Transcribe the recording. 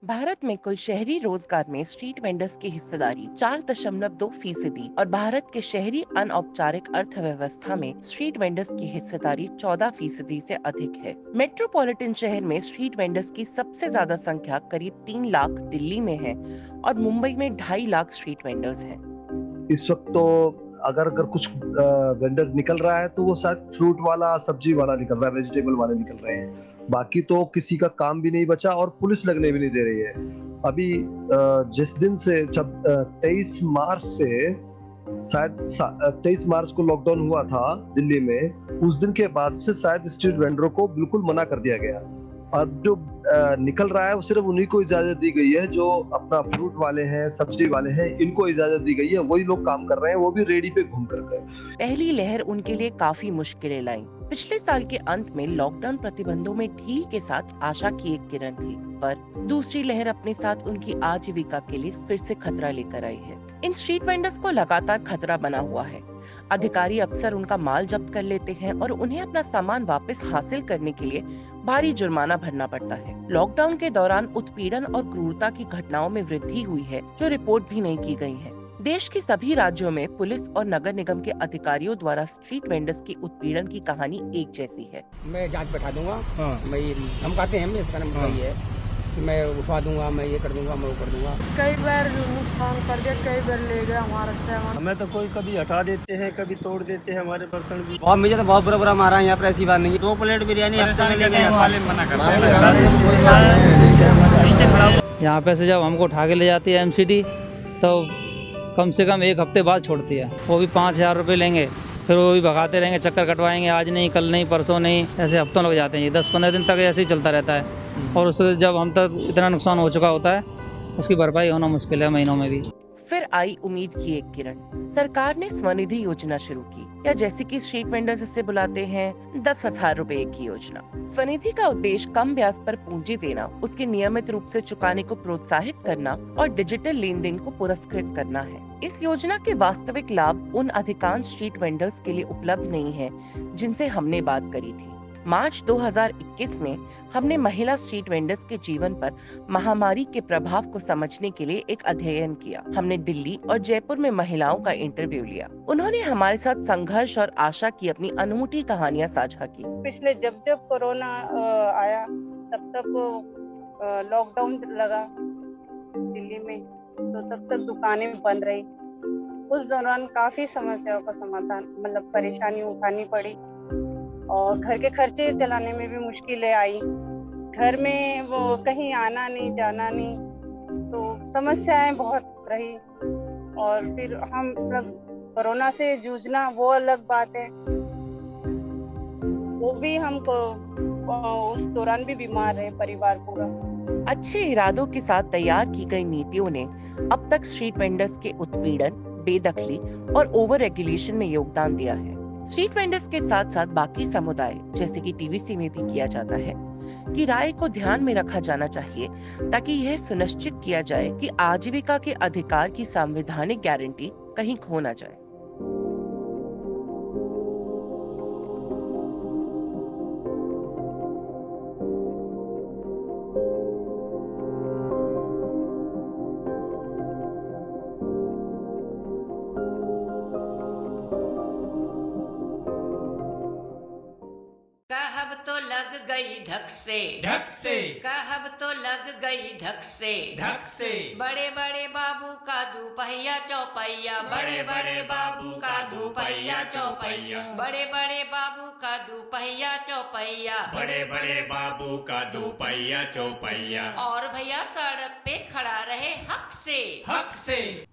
भारत में कुल शहरी रोजगार में स्ट्रीट वेंडर्स की हिस्सेदारी 4.2% और भारत के शहरी अनौपचारिक अर्थव्यवस्था में स्ट्रीट वेंडर्स की हिस्सेदारी 14% से अधिक है। मेट्रोपॉलिटन शहर में स्ट्रीट वेंडर्स की सबसे ज्यादा संख्या करीब 3 लाख दिल्ली में है और मुंबई में 2.5 लाख स्ट्रीट वेंडर्स हैं। इस वक्त तो अगर अगर कुछ वेंडर निकल रहा है तो वो शायद फ्रूट वाला, सब्जी वाला निकल रहा है, वेजिटेबल वाले निकल रहे हैं। बाकी तो किसी का काम भी नहीं बचा और पुलिस लगने भी नहीं दे रही है। अभी जिस दिन से जब 23 मार्च से शायद 23 मार्च को लॉकडाउन हुआ था दिल्ली में, उस दिन के बाद से शायद स्ट्रीट वेंडरों को बिल्कुल मना कर दिया गया। और जो निकल रहा है वो सिर्फ उन्हीं को इजाजत दी गई है जो अपना फ्रूट वाले हैं, सब्जी वाले हैं, इनको इजाजत दी गई है। वही लोग काम कर रहे हैं, वो भी रेडी पे घूम कर गए। पहली लहर उनके लिए काफी मुश्किलें लाई। पिछले साल के अंत में लॉकडाउन प्रतिबंधों में ढील के साथ आशा की एक किरण थी, पर दूसरी लहर अपने साथ उनकी आजीविका के लिए फिर से खतरा लेकर आई है। इन स्ट्रीट वेंडर्स को लगातार खतरा बना हुआ है। अधिकारी अक्सर उनका माल जब्त कर लेते हैं और उन्हें अपना सामान वापस हासिल करने के लिए भारी जुर्माना भरना पड़ता है। लॉकडाउन के दौरान उत्पीड़न और क्रूरता की घटनाओं में वृद्धि हुई है, जो रिपोर्ट भी नहीं की गई है। देश के सभी राज्यों में पुलिस और नगर निगम के अधिकारियों द्वारा स्ट्रीट वेंडर्स की उत्पीड़न की कहानी एक जैसी है। मैं जांच बैठा दूंगा। मैं ये धमकाते हैं, इसका नाम वही है कि मैं उठवा दूंगा, मैं ये कर दूंगा, मैं वो कर दूंगा। कई बार नुकसान कर दिया, कई बार ले गए हमारा सामान। हमें तो कोई कभी हटा देते हैं, कभी तोड़ देते हैं हमारे बर्तन भी। बहुत मुझे तो बहुत बुरा बुरा मारा है यहाँ पर, ऐसी बात नहीं है। 2 प्लेट बिरयानी हफ्ते में ले गए। यहाँ पे से जब हमको उठा के ले जाती है एमसीडी, तो कम से कम 1 हफ्ते बाद छोड़ती है। वो भी 5,000 रुपये लेंगे, फिर वो भी भगाते रहेंगे, चक्कर कटवाएंगे, आज नहीं, कल नहीं, परसों नहीं, ऐसे हफ्तों लग जाते हैं। ये 10-15 दिन तक ऐसे ही चलता रहता है और उससे जब हम तक इतना नुकसान हो चुका होता है, उसकी भरपाई होना मुश्किल है महीनों में भी। फिर आई उम्मीद की एक किरण। सरकार ने स्वनिधि योजना शुरू की, या जैसे कि स्ट्रीट वेंडर्स इसे बुलाते हैं, 10,000 रुपए की योजना। स्वनिधि का उद्देश्य कम ब्याज पर पूंजी देना, उसके नियमित रूप से चुकाने को प्रोत्साहित करना और डिजिटल लेन देन को पुरस्कृत करना है। इस योजना के वास्तविक लाभ उन अधिकांश स्ट्रीट वेंडर्स के लिए उपलब्ध नहीं है जिनसे हमने बात करी थी। मार्च 2021 में हमने महिला स्ट्रीट वेंडर्स के जीवन पर महामारी के प्रभाव को समझने के लिए एक अध्ययन किया। हमने दिल्ली और जयपुर में महिलाओं का इंटरव्यू लिया। उन्होंने हमारे साथ संघर्ष और आशा की अपनी अनूठी कहानियां साझा की। पिछले जब कोरोना आया तब तक लॉकडाउन लगा दिल्ली में, तो तब तक दुकानें बंद रही। उस दौरान काफी समस्याओं का समाधान, मतलब परेशानी उठानी पड़ी और घर के खर्चे चलाने में भी मुश्किलें आई। घर में वो कहीं आना नहीं, जाना नहीं, तो समस्याएं बहुत रही। और फिर हम कोरोना से जूझना वो अलग बात है, वो भी हमको उस दौरान भी बीमार रहे परिवार पूरा। अच्छे इरादों के साथ तैयार की गई नीतियों ने अब तक स्ट्रीट वेंडर्स के उत्पीड़न, बेदखली और ओवर रेगुलेशन में योगदान दिया है। स्ट्रीट वेंडर्स के साथ साथ बाकी समुदाय, जैसे कि टीवीसी में भी किया जाता है, की राय को ध्यान में रखा जाना चाहिए, ताकि यह सुनिश्चित किया जाए कि आजीविका के अधिकार की संवैधानिक गारंटी कहीं खो न जाए। कहब तो लग गई ढक से, ढक से, कहब तो लग गई ढक से, ढक से। बड़े बड़े बाबू का दुपहिया चौपहिया, बड़े बड़े बाबू का दुपहिया चौपहिया, बड़े बड़े बाबू का दुपहिया चौपहिया, बड़े बड़े बाबू का दुपहिया चौपहिया। और भैया सड़क पे खड़ा रहे हक से, हक से।